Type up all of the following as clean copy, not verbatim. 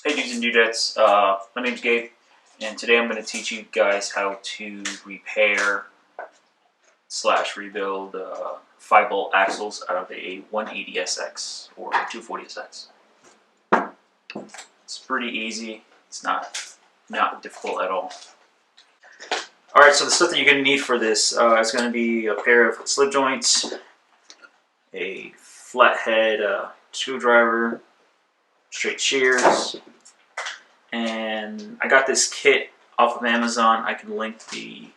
Hey dudes and dudettes, my name's Gabe, and today I'm going to teach you guys how to repair slash rebuild 5-bolt axles out of a 180SX or 240SX. It's pretty easy. It's not difficult at all. Alright, so the stuff that you're going to need for this is going to be a pair of slip joints, a flathead screwdriver, straight shears, and I got this kit off of Amazon. I can link the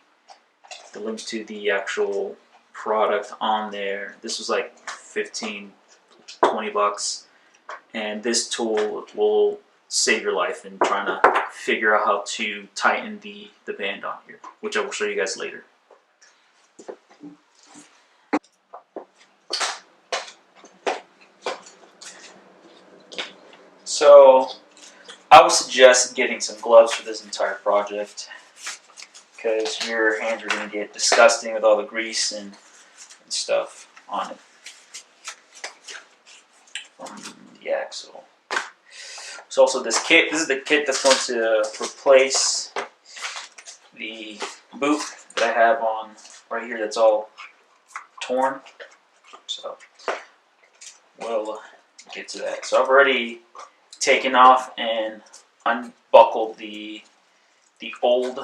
link to the actual product on there. This was like 15, 20 bucks, and this tool will save your life in trying to figure out how to tighten the band on here, which I will show you guys later. So I would suggest getting some gloves for this entire project, because your hands are going to get disgusting with all the grease and stuff on it from the axle. So also this kit, this is the kit that's going to replace the boot that I have on right here that's all torn. So we'll get to that. So I've already taken off and unbuckled the old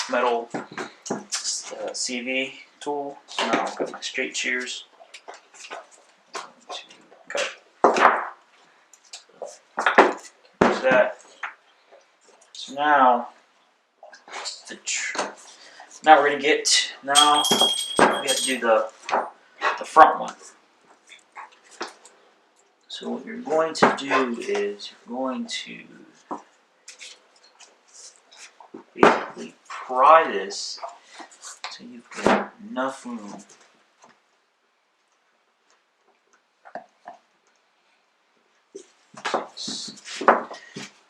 metal CV tool. So now I've got my straight shears to cut. There's that. So now we're gonna get, now we have to do the front one. So what you're going to do is you're going to basically pry this until you've got enough room.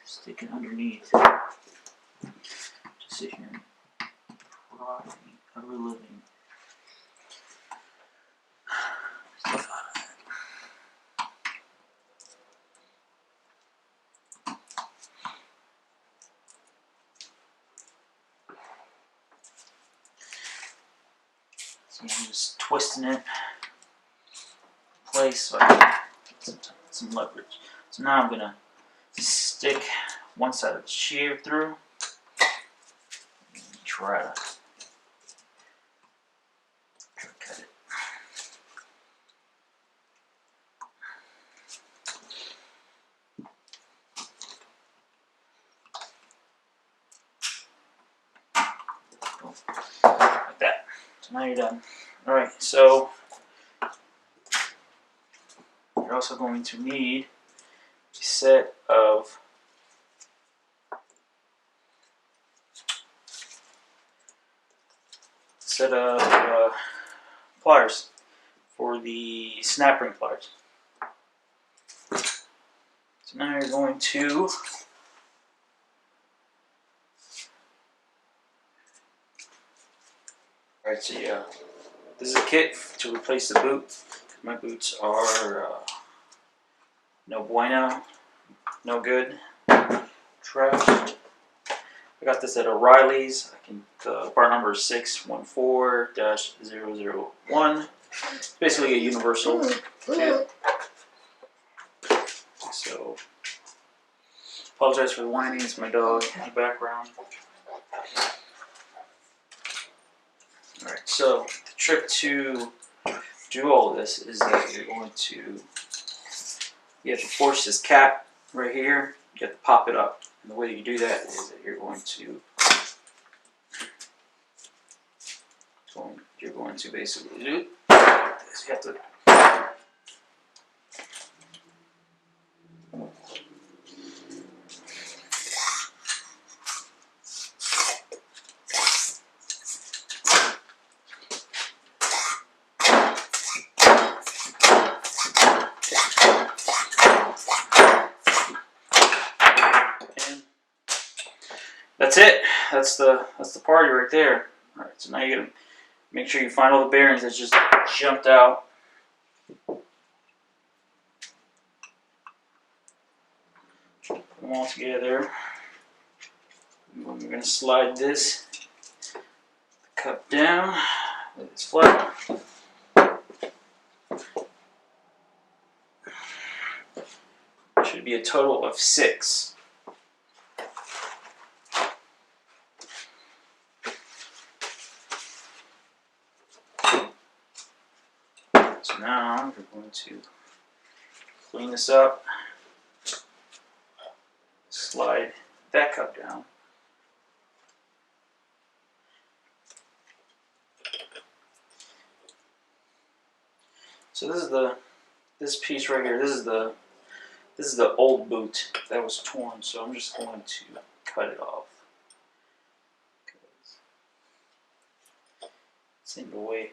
Stick it underneath. Just sit here and pry the ever living stuff out of it. So I'm just twisting it in place so I can get some leverage. So now I'm gonna stick one side of the shear through and try to cut it. Like that. So now you're done. Alright, so you're also going to need a set of pliers for the snap ring pliers. So now you're going to alright, so yeah, this is a kit to replace the boot. My boots are no bueno, no good, trashed. I got this at O'Reilly's. The part number is 614-001. It's basically a universal kit. So, apologize for the whining. It's my dog in the background. Alright, so the trick to do all this is that you have to force this cap right here. You have to pop it up. And the way you do that is that you're going to basically do this. You have to that's it. That's the party right there. Alright, so now you gotta make sure you find all the bearings that just jumped out. Put them all together. We're going to slide this cup down with its flat. Should be a total of 6. So now we're going to clean this up, slide that cup down. So this piece right here. This is the old boot that was torn. So I'm just going to cut it off. It's in the way.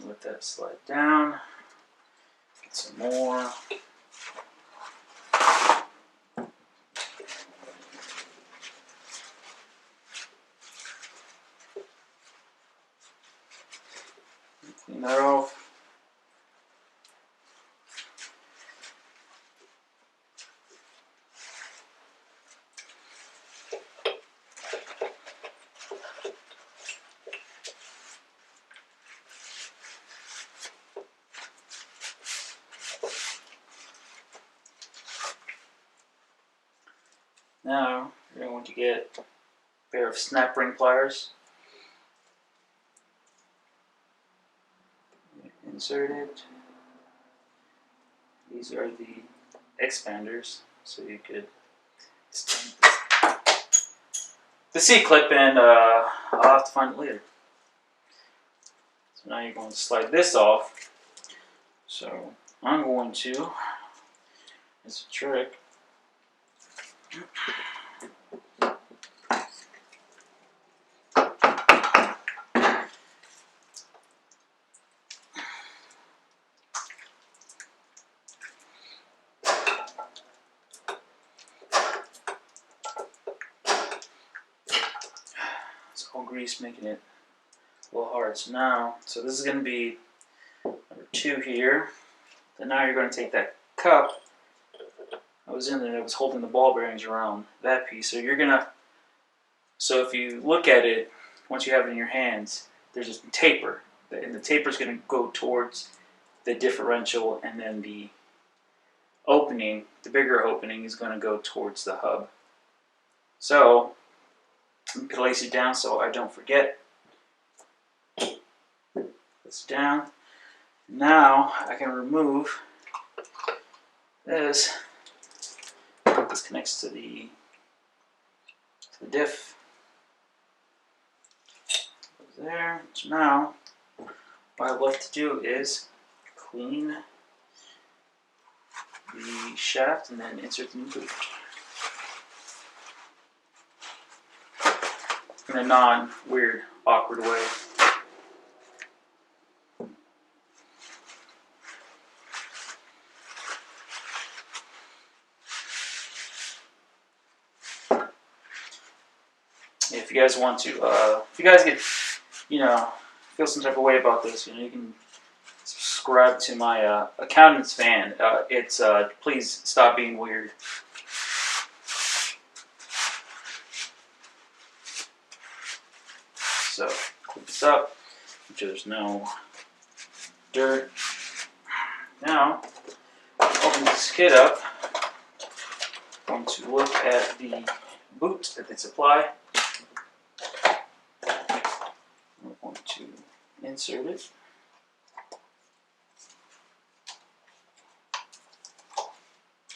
Let that slide down. Get some more. Clean that off. Now you're going to get a pair of snap ring pliers. Insert it. These are the expanders, so you could extend the C-clip, and I'll have to find it later. So now you're going to slide this off. So I'm going to, it's a trick. It's all grease, making it a little hard. So this is going to be number 2 here. Then now you're going to take that cup that was in there that was holding the ball bearings around that piece. So if you look at it, once you have it in your hands, there's a taper. And the taper is going to go towards the differential, and then the opening, the bigger opening, is going to go towards the hub. So I'm going to lace it down so I don't forget. This down. Now I can remove this. This connects to the diff. Goes there. So now what I'd love to do is clean the shaft and then insert the new boot in a non-weird, awkward way. If you guys want to, if you guys get, feel some type of way about this, you can subscribe to my accountant's fan. It's please stop being weird. So clean this up. Make sure there's no dirt. Now, open this kit up. I'm going to look at the boot that they supply. We're going to insert it.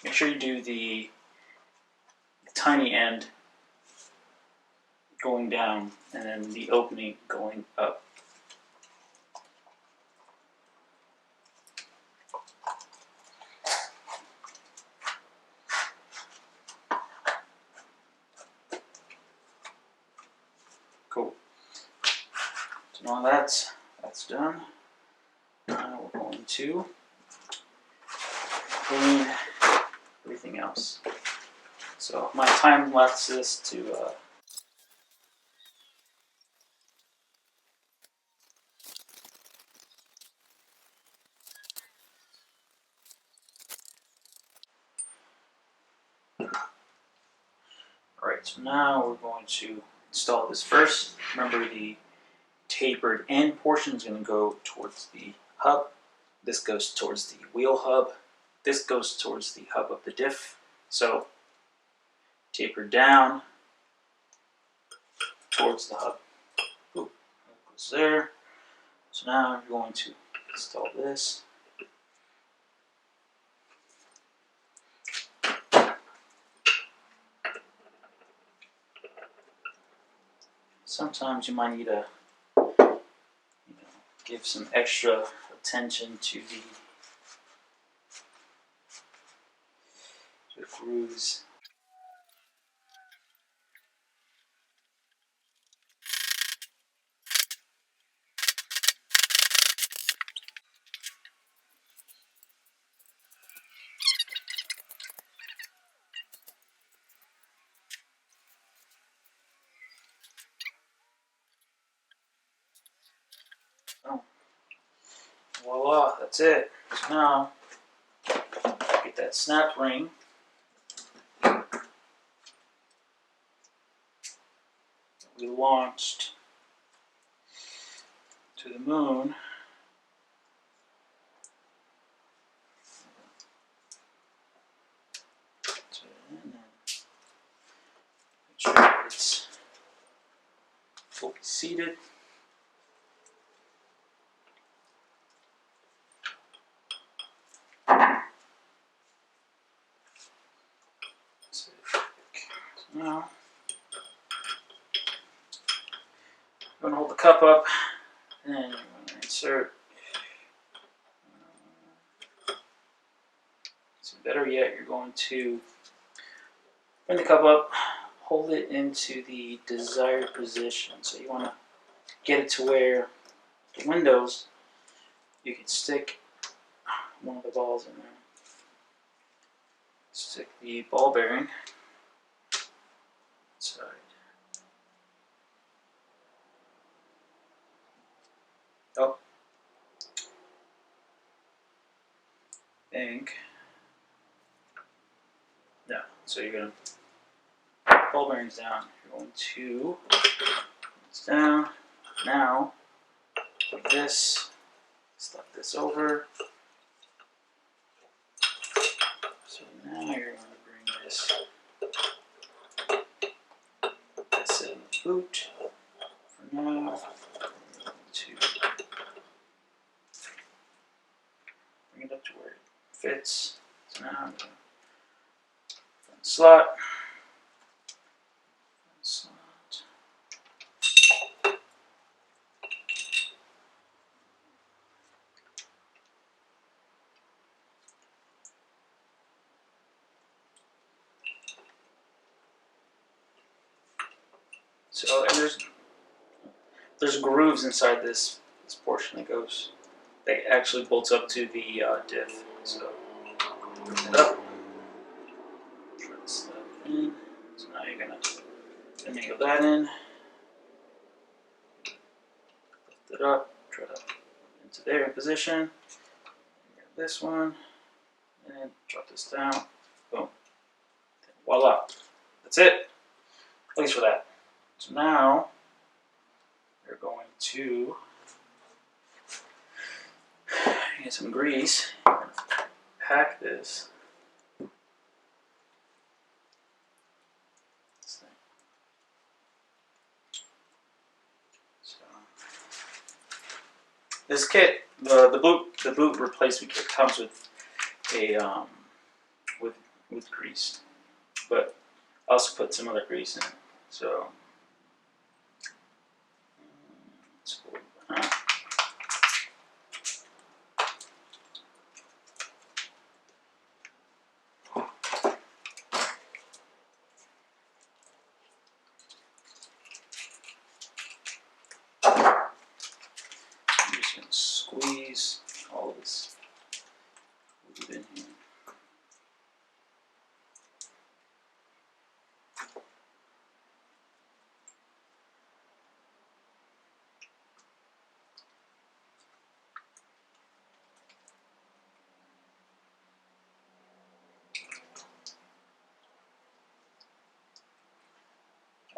Make sure you do the tiny end going down and then the opening going up. Cool. So now that's done. Now we're going to clean everything else. So my time lapse is to Alright, so now we're going to install this first. Remember, the tapered end portion is going to go towards the hub. This goes towards the wheel hub. This goes towards the hub of the diff. So taper down towards the hub. Ooh, that goes there. So now I'm going to install this. Sometimes you might need to give some extra attention to the grooves. Oh. Voila, that's it. So now, get that snap ring. We launched to the moon. And then make sure it's fully seated. So now, I'm going to hold the cup up, and I'm going to insert. So better yet, you're going to bring the cup up, hold it into the desired position. So you want to get it to where the windows, you can stick one of the balls in there. Stick the ball bearing inside. Oh. Bank. No. So you're going to ball bearings down. You're going to it's down. Now, like this, slap this over. So now you're going to bring this in the boot. For now, to bring it up to where it fits. So now I'm going to slot. So and there's grooves inside this portion that actually bolts up to the diff. So bring it up, try to slide it in. So now you're gonna angle that in, lift it up, try to into there in position. Grab this one, and drop this down. Boom. Voila. That's it. At least for that. So now you're going to get some grease. Pack this. So this kit, the boot replacement kit comes with a with grease, but I also put some other grease in. So let's pull it out.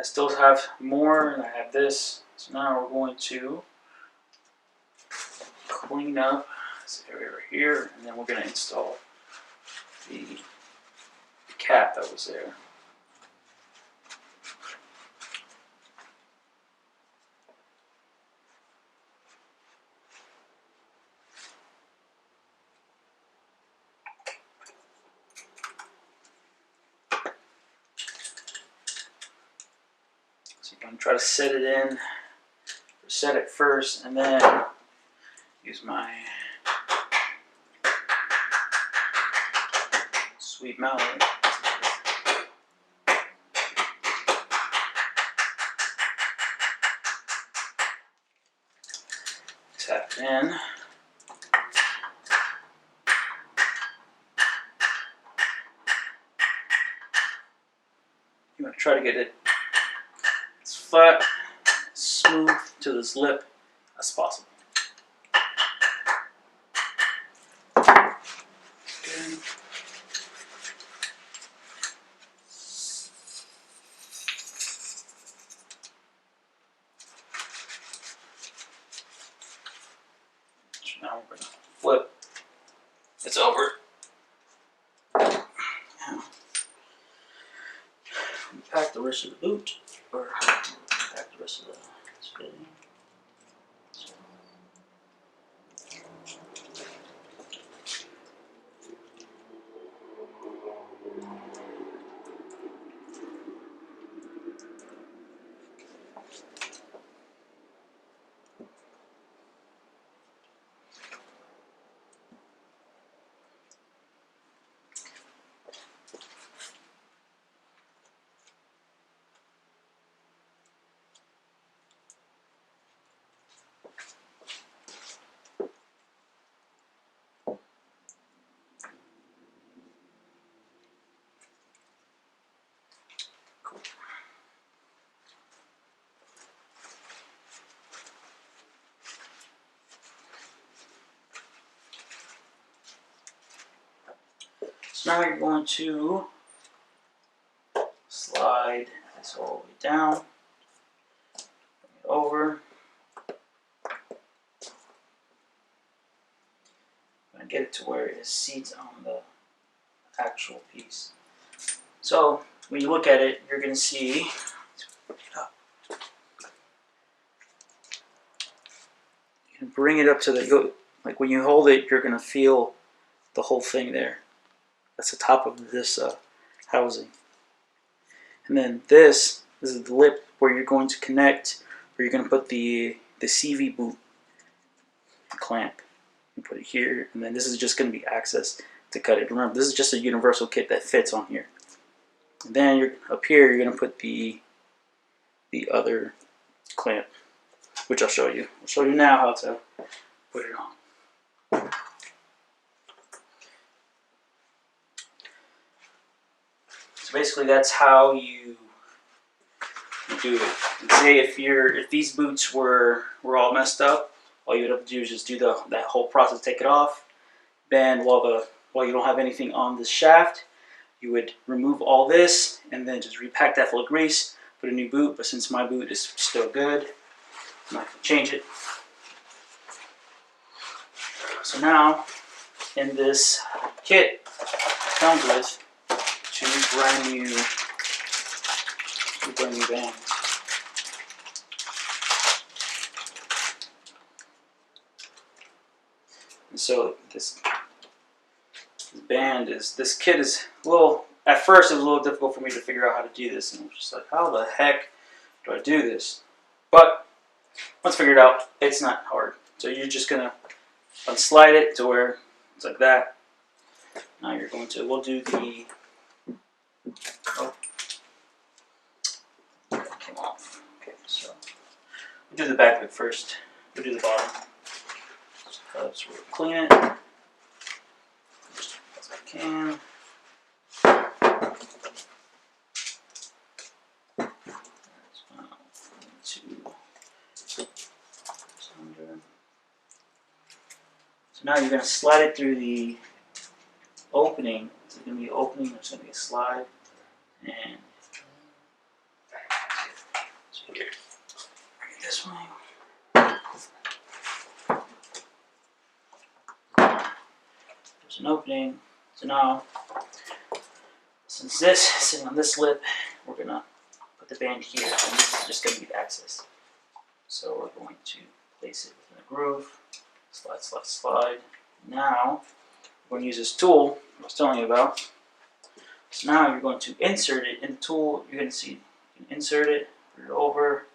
still have more, and I have this. So now we're going to clean up this area right here, and then we're going to install the cap that was there. So you're going to try to set it in, set it first, and then use my sweet mallet. Tap it in. You want to try to get it as flat, smooth to this lip as possible. Good. So now we're going to flip. It's over. Now, pack the rest of the boot, or pack the rest of the fitting. So now you're going to slide this all the way down, bring it over. I'm going to get it to where it seats on the actual piece. So when you look at it, you're going to see, you can bring it up to the, like when you hold it, you're going to feel the whole thing there. That's the top of this housing. And then this is the lip where you're going to connect, where you're going to put the CV boot clamp. You put it here, and then this is just going to be access to cut it. Remember, this is just a universal kit that fits on here. And then you're up here, you're going to put the other clamp, which I'll show you. I'll show you now how to put it on. Basically, that's how you do it. And say if these boots were all messed up, all you would have to do is just do that whole process, take it off. Then while you don't have anything on the shaft, you would remove all this and then just repack that full of grease, put a new boot. But since my boot is still good, I'm not going to change it. So now, in this kit, it comes with two brand new bands. And so this kit is a little, at first it was a little difficult for me to figure out how to do this, and I was just like, how the heck do I do this? But once figured out, it's not hard. So you're just gonna unslide it to where it's like that. Now you're going to, we'll do the, oh, that came off. Okay, so we'll do the back of it first. We'll do the bottom. So we'll clean it as we can. So now you're going to slide it through the opening. There's going to be an opening, there's going to be a slide, and an opening. So now, since this is sitting on this lip, we're gonna put the band here, and this is just gonna be the access. So we're going to place it within a groove, slide, slide, slide. Now, we're gonna use this tool I was telling you about. So now you're going to insert it in the tool. You're gonna see, you can insert it, put it over.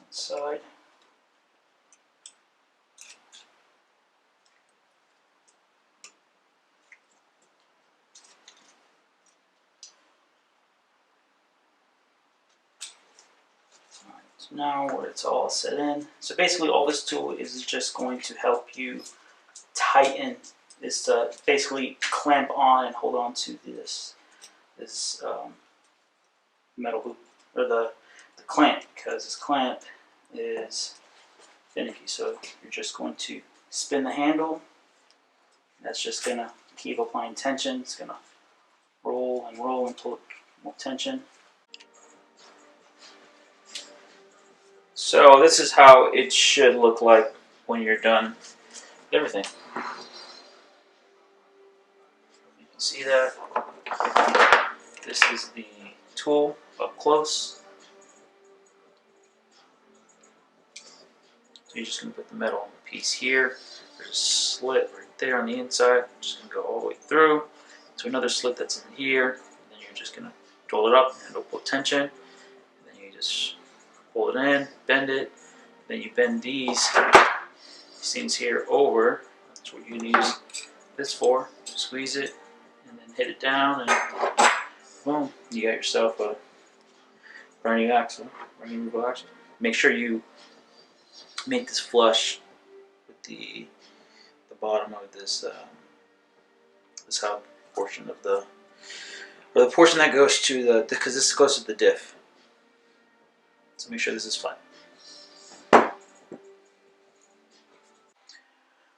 Side. Alright, so now where it's all set in. So basically all this tool is just going to help you tighten this, to basically clamp on and hold on to this metal hoop, or the clamp, because this clamp is finicky. So you're just going to spin the handle. That's just going to keep applying tension. It's going to roll and roll and pull more tension. So this is how it should look like when you're done with everything. You can see that. This is the tool up close. So you're just going to put the metal piece here. There's a slit right there on the inside. Just going to go all the way through to another slit that's in here. And then you're just going to roll it up and it'll put tension. And then you just pull it in, bend it. Then you bend these things here over. That's what you can use this for. Squeeze it and then hit it down, and boom, you got yourself a brand new axle, brand new revolve axle. Make sure you make this flush with the bottom of this this hub portion of the, or the portion that goes to the, because this goes to the diff. So make sure this is fine.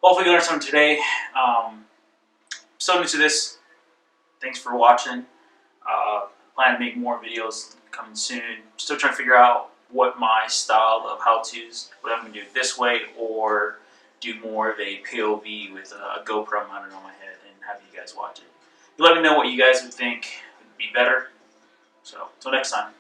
Hopefully you learned something today. So new to this. Thanks for watching. Plan to make more videos coming soon. Still trying to figure out what my style of how-tos, what I'm going to do this way, or do more of a POV with a GoPro mounted on my head and have you guys watch it. Let me know what you guys would think would be better. So, until next time.